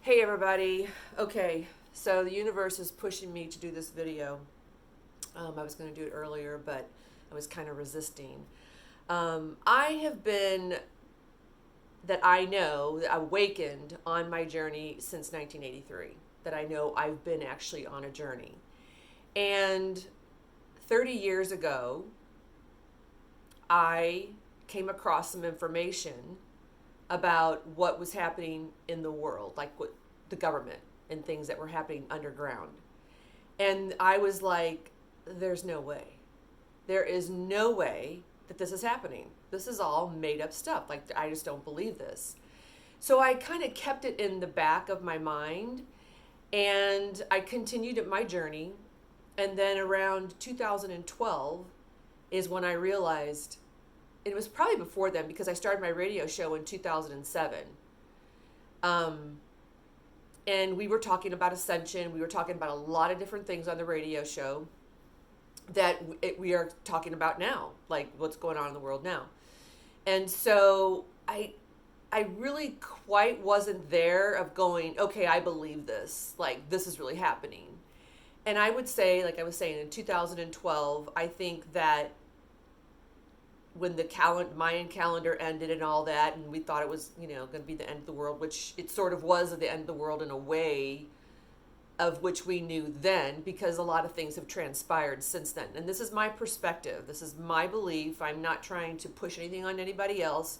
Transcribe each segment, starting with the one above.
Hey everybody. Okay, so the universe is pushing me to do this video. I was going to do it earlier, but I was kind of resisting. I have been, that I know, awakened on my journey since 1983. That I know I've been actually on a journey. And 30 years ago, I came across some information about what was happening in the world, like what the government and things that were happening underground. And I was like, there's no way. There is no way that this is happening. This is all made up stuff. Like, I just don't believe this. So I kind of kept it in the back of my mind and I continued my journey. And then around 2012 is when I realized, it was probably before then because I started my radio show in 2007. And we were talking about ascension. We were talking about a lot of different things on the radio show that we are talking about now, like what's going on in the world now. And so I really quite wasn't there of going, okay, I believe this. Like, this is really happening. And I would say, like I was saying, in 2012, I think that when the Mayan calendar ended and all that, and we thought it was, going to be the end of the world, which it sort of was the end of the world in a way of which we knew then, because a lot of things have transpired since then. And this is my perspective. This is my belief. I'm not trying to push anything on anybody else,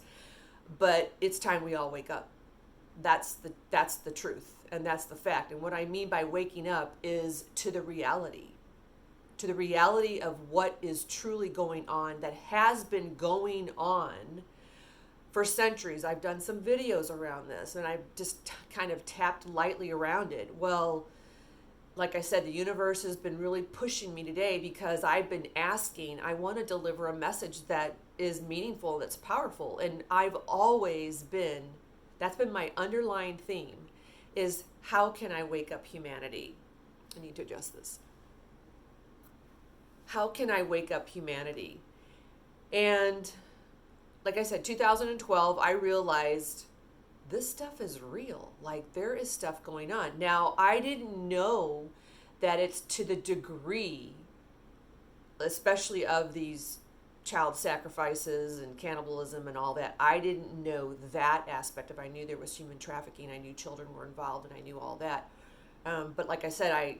but it's time we all wake up. That's the truth, and that's the fact. And what I mean by waking up is to the reality of what is truly going on, that has been going on for centuries. I've done some videos around this, and I've just kind of tapped lightly around it. Well, like I said, the universe has been really pushing me today because I've been asking, I want to deliver a message that is meaningful, that's powerful. And I've always been, that's been my underlying theme, is how can I wake up humanity? I need to adjust this. How can I wake up humanity? And like I said, 2012, I realized this stuff is real. Like, there is stuff going on. Now, I didn't know that it's to the degree, especially of these child sacrifices and cannibalism and all that. I didn't know that aspect of it. I knew there was human trafficking. I knew children were involved, and I knew all that. But like I said,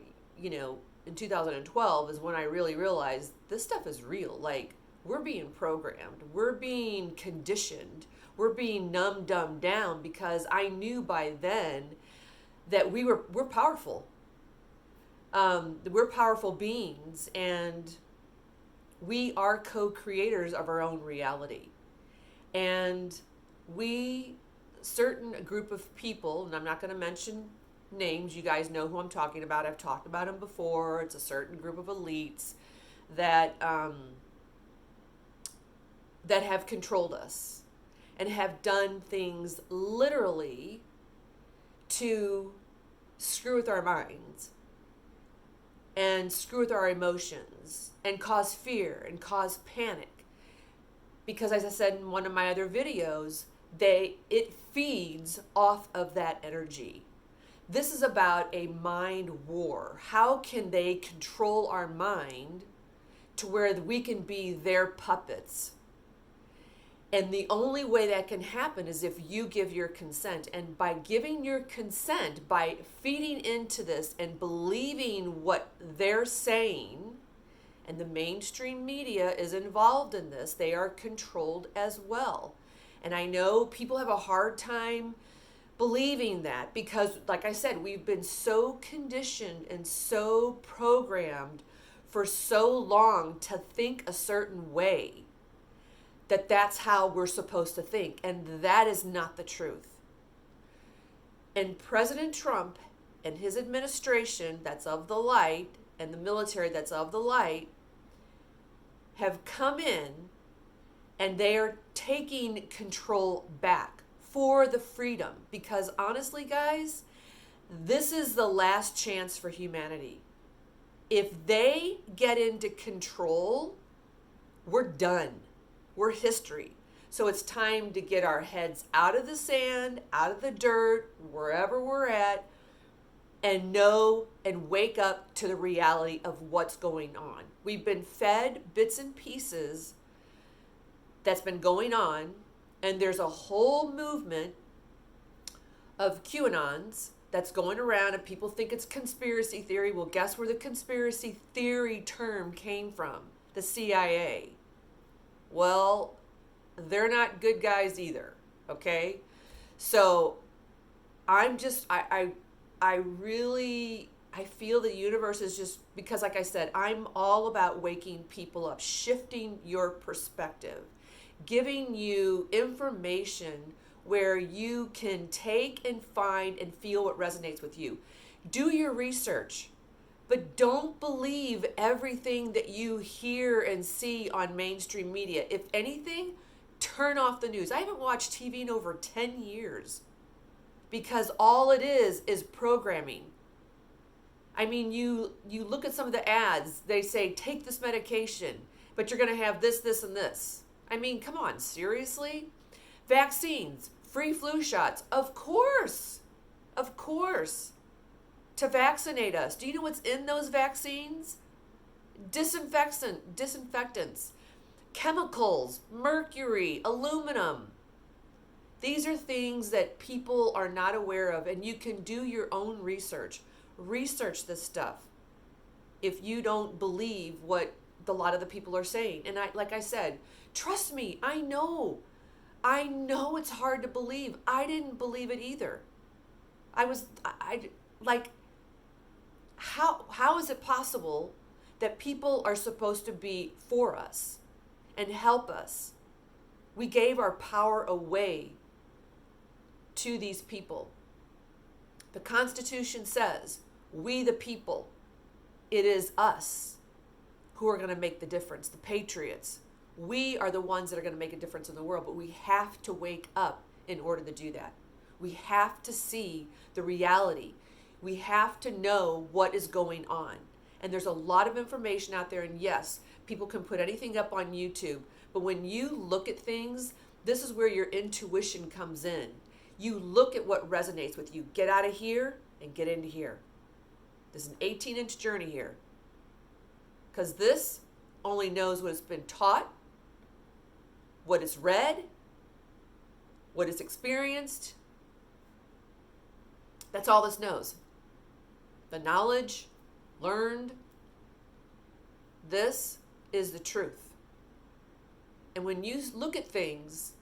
in 2012 is when I really realized this stuff is real. Like, we're being programmed. We're being conditioned. We're being dumbed down, because I knew by then that we're powerful. We're powerful beings, and we are co-creators of our own reality. And certain group of people, and I'm not going to mention names, you guys know who I'm talking about. I've talked about them before. It's a certain group of elites that that have controlled us and have done things literally to screw with our minds and screw with our emotions and cause fear and cause panic. Because, as I said in one of my other videos, it feeds off of that energy. This is about a mind war. How can they control our mind to where we can be their puppets? And the only way that can happen is if you give your consent. And by giving your consent, by feeding into this and believing what they're saying, and the mainstream media is involved in this, they are controlled as well. And I know people have a hard time believing that because, like I said, we've been so conditioned and so programmed for so long to think a certain way, that that's how we're supposed to think. And that is not the truth. And President Trump and his administration that's of the light, and the military that's of the light, have come in and they are taking control back for the freedom. Because honestly, guys, this is the last chance for humanity. If they get into control, we're done. We're history. So it's time to get our heads out of the sand, out of the dirt, wherever we're at, and know and wake up to the reality of what's going on. We've been fed bits and pieces that's been going on, and there's a whole movement of QAnons that's going around, and people think it's conspiracy theory. Well, guess where the conspiracy theory term came from? The CIA. Well, they're not good guys either, okay? So I'm just, I really, I feel the universe is just, because like I said, I'm all about waking people up, shifting your perspective, giving you information where you can take and find and feel what resonates with you. Do your research, but don't believe everything that you hear and see on mainstream media. If anything, turn off the news. I haven't watched TV in over 10 years because all it is programming. I mean, you look at some of the ads, they say, take this medication, but you're going to have this, this, and this. I mean, come on, seriously? Vaccines, free flu shots, of course, to vaccinate us. Do you know what's in those vaccines? Disinfectants, chemicals, mercury, aluminum. These are things that people are not aware of, and you can do your own research. Research this stuff if you don't believe what a lot of the people are saying. And like I said, trust me, I know it's hard to believe. I didn't believe it either. I like, how is it possible that people are supposed to be for us and help us? We gave our power away to these people. The Constitution says, we the people, it is us who are going to make the difference, the patriots. We are the ones that are going to make a difference in the world, but we have to wake up in order to do that. We have to see the reality. We have to know what is going on. And there's a lot of information out there, and yes, people can put anything up on YouTube, but when you look at things, this is where your intuition comes in. You look at what resonates with you. Get out of here and get into here. This is an 18-inch journey here. Because this only knows what has been taught, what is read, what is experienced. That's all this knows. The knowledge learned, this is the truth. And when you look at things,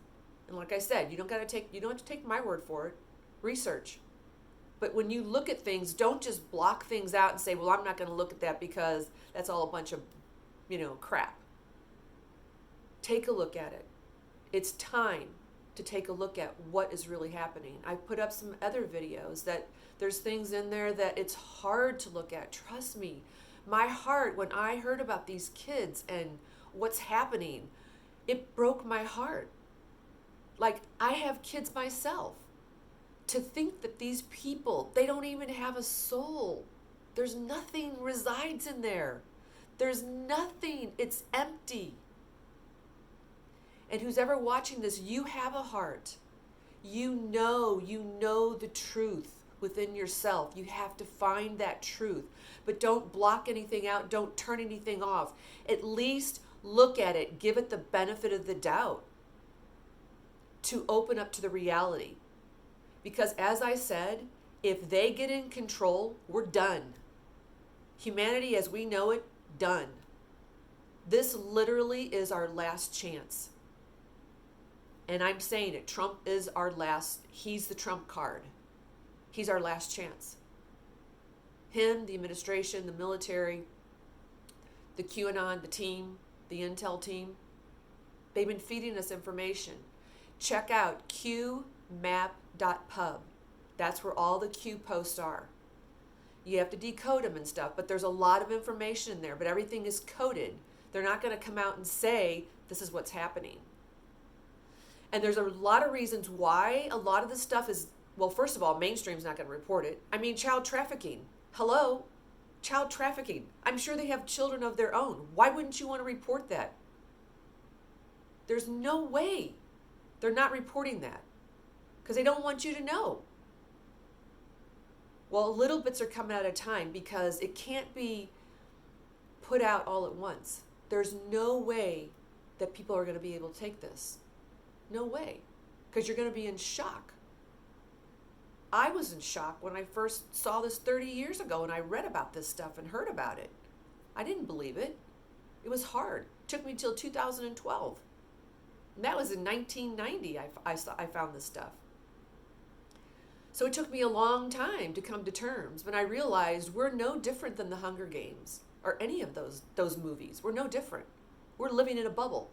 and like I said, you don't have to take my word for it. Research. But when you look at things, don't just block things out and say, well, I'm not going to look at that because that's all a bunch of, crap. Take a look at it. It's time to take a look at what is really happening. I put up some other videos that there's things in there that it's hard to look at. Trust me. My heart, when I heard about these kids and what's happening, it broke my heart. Like, I have kids myself. To think that these people, they don't even have a soul. There's nothing resides in there. There's nothing. It's empty. And who's ever watching this, you have a heart. You know the truth within yourself. You have to find that truth. But don't block anything out. Don't turn anything off. At least look at it. Give it the benefit of the doubt to open up to the reality. Because as I said, if they get in control, we're done. Humanity as we know it, done. This literally is our last chance. And I'm saying it, Trump is he's the Trump card. He's our last chance. Him, the administration, the military, the QAnon, the team, the intel team, they've been feeding us information. Check out qmap.pub. That's where all the Q posts are. You have to decode them and stuff, but there's a lot of information in there, but everything is coded. They're not going to come out and say, this is what's happening. And there's a lot of reasons why a lot of this stuff is, well, first of all, mainstream's not going to report it. I mean, child trafficking. Hello? Child trafficking. I'm sure they have children of their own. Why wouldn't you want to report that? There's no way. They're not reporting that because they don't want you to know. Well, little bits are coming at a time because it can't be put out all at once. There's no way that people are going to be able to take this. No way. Because you're going to be in shock. I was in shock when I first saw this 30 years ago and I read about this stuff and heard about it. I didn't believe it. It was hard. It took me till 2012. And that was in 1990 I found this stuff. So it took me a long time to come to terms, but I realized we're no different than the Hunger Games or any of those movies. We're no different. We're living in a bubble.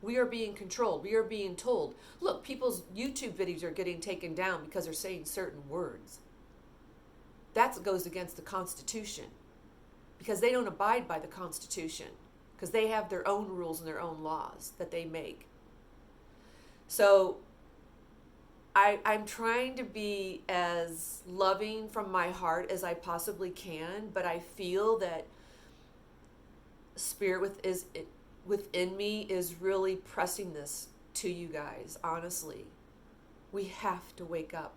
We are being controlled. We are being told, look, people's YouTube videos are getting taken down because they're saying certain words. That goes against the Constitution because they don't abide by the Constitution because they have their own rules and their own laws that they make. So I'm trying to be as loving from my heart as I possibly can, but I feel that Spirit within me is really pressing this to you guys, honestly. We have to wake up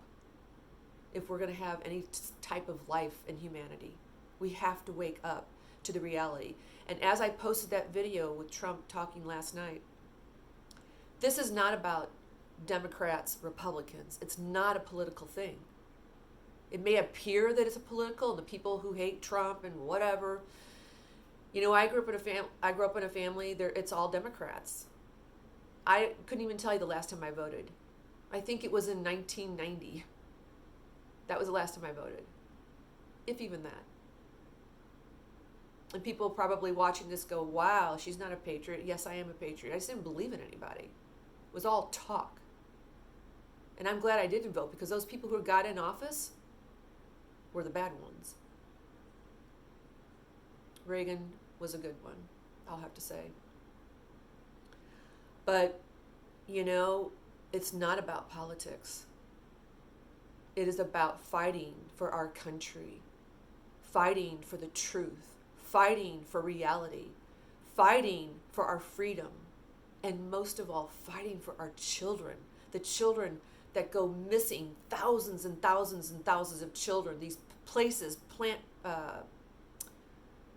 if we're going to have any type of life in humanity. We have to wake up to the reality. And as I posted that video with Trump talking last night, this is not about Democrats, Republicans. It's not a political thing. It may appear that it's a political, and the people who hate Trump and whatever. You know, I grew up in a family. It's all Democrats. I couldn't even tell you the last time I voted. I think it was in 1990. That was the last time I voted, if even that. And people probably watching this go, "Wow, she's not a patriot." Yes, I am a patriot. I just didn't believe in anybody. It was all talk. And I'm glad I didn't vote because those people who got in office were the bad ones. Reagan was a good one, I'll have to say. But, you know, it's not about politics. It is about fighting for our country, fighting for the truth, fighting for reality, fighting for our freedom, and most of all, fighting for our children, the children that go missing, thousands and thousands and thousands of children, these places,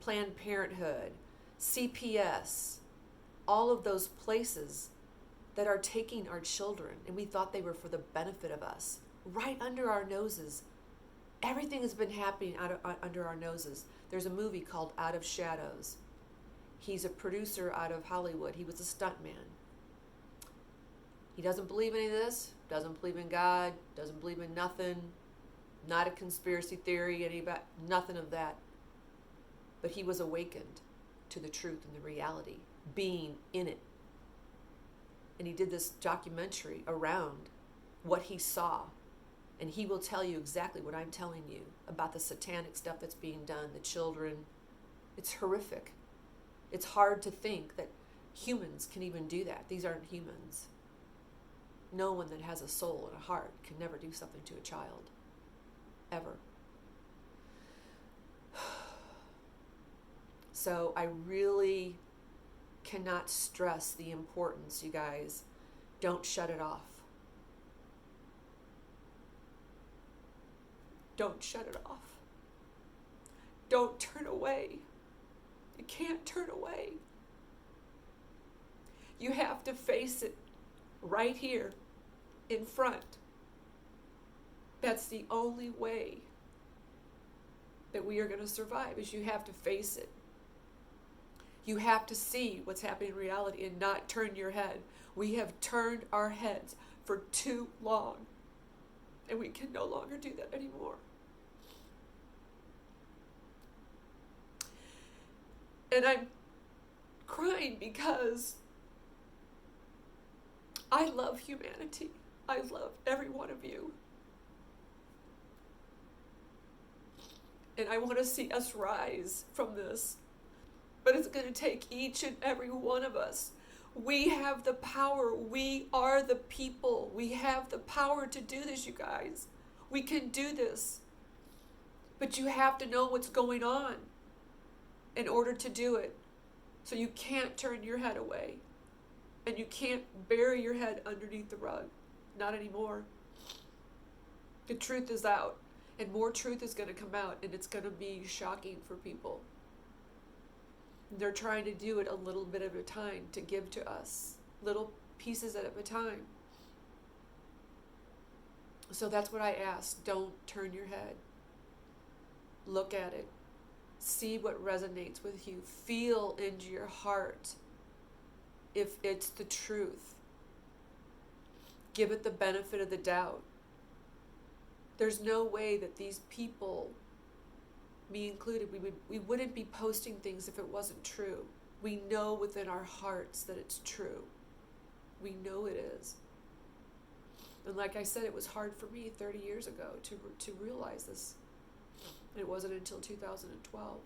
Planned Parenthood, CPS, all of those places that are taking our children, and we thought they were for the benefit of us, right under our noses. Everything has been happening under our noses. There's a movie called Out of Shadows. He's a producer out of Hollywood. He was a stuntman. He doesn't believe any of this, doesn't believe in God, doesn't believe in nothing, not a conspiracy theory, nothing of that. But he was awakened to the truth and the reality, being in it. And he did this documentary around what he saw. And he will tell you exactly what I'm telling you about the satanic stuff that's being done, the children. It's horrific. It's hard to think that humans can even do that. These aren't humans. No one that has a soul and a heart can never do something to a child. Ever. So I really cannot stress the importance, you guys. Don't shut it off. Don't shut it off. Don't turn away. You can't turn away. You have to face it right here in front. That's the only way that we are going to survive, is you have to face it. You have to see what's happening in reality and not turn your head. We have turned our heads for too long, and we can no longer do that anymore. And I'm crying because I love humanity. I love every one of you. And I want to see us rise from this. But it's going to take each and every one of us. We have the power. We are the people. We have the power to do this, you guys. We can do this. But you have to know what's going on in order to do it. So you can't turn your head away. And you can't bury your head underneath the rug. Not anymore. The truth is out. And more truth is going to come out. And it's going to be shocking for people. They're trying to do it a little bit at a time to give to us. Little pieces at a time. So that's what I ask. Don't turn your head. Look at it. See what resonates with you. Feel into your heart if it's the truth. Give it the benefit of the doubt. There's no way that these people, me included, we wouldn't be posting things if it wasn't true. We know within our hearts that it's true. We know it is. And like I said, it was hard for me 30 years ago to realize this. It wasn't until 2012.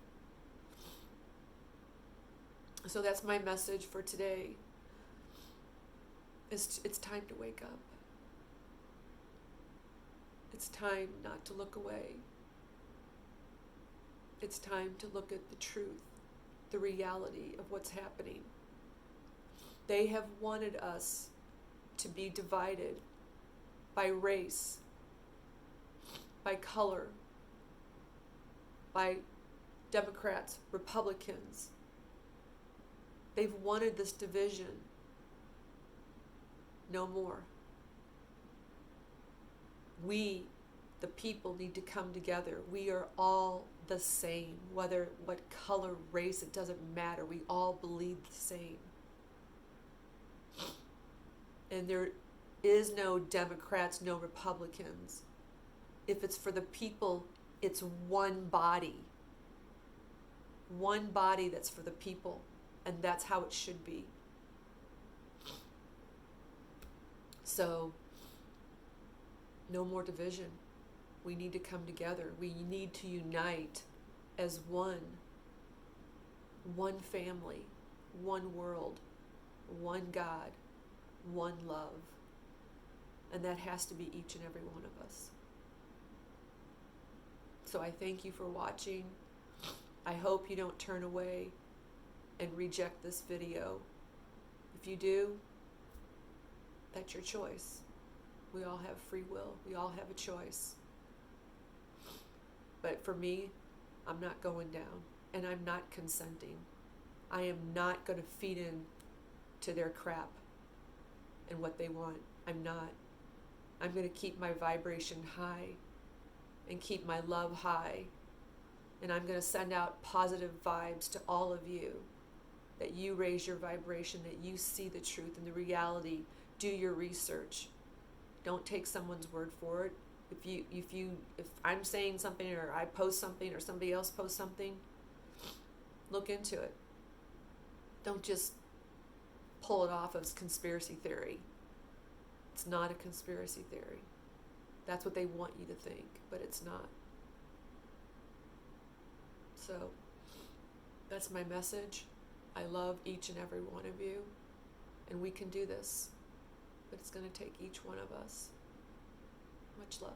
So that's my message for today. It's time to wake up. It's time not to look away. It's time to look at the truth, the reality of what's happening. They have wanted us to be divided by race, by color, by Democrats, Republicans. They've wanted this division. No more. We, the people, need to come together. We are all the same. Whether what color, race, it doesn't matter. We all believe the same. And there is no Democrats, no Republicans. If it's for the people, it's one body. One body that's for the people. And that's how it should be. So, no more division. We need to come together. We need to unite as one. One family, one world, one God, one love. And that has to be each and every one of us. So I thank you for watching. I hope you don't turn away and reject this video. If you do, that's your choice. We all have free will. We all have a choice. But for me, I'm not going down, and I'm not consenting. I am not going to feed in to their crap and what they want. I'm not. I'm going to keep my vibration high and keep my love high. And I'm going to send out positive vibes to all of you, that you raise your vibration, that you see the truth and the reality. Do your research. Don't take someone's word for it. If I'm saying something, or I post something, or somebody else posts something, look into it. Don't just pull it off as conspiracy theory. It's not a conspiracy theory. That's what they want you to think, but it's not. So that's my message. I love each and every one of you, and we can do this, but it's going to take each one of us. Much love.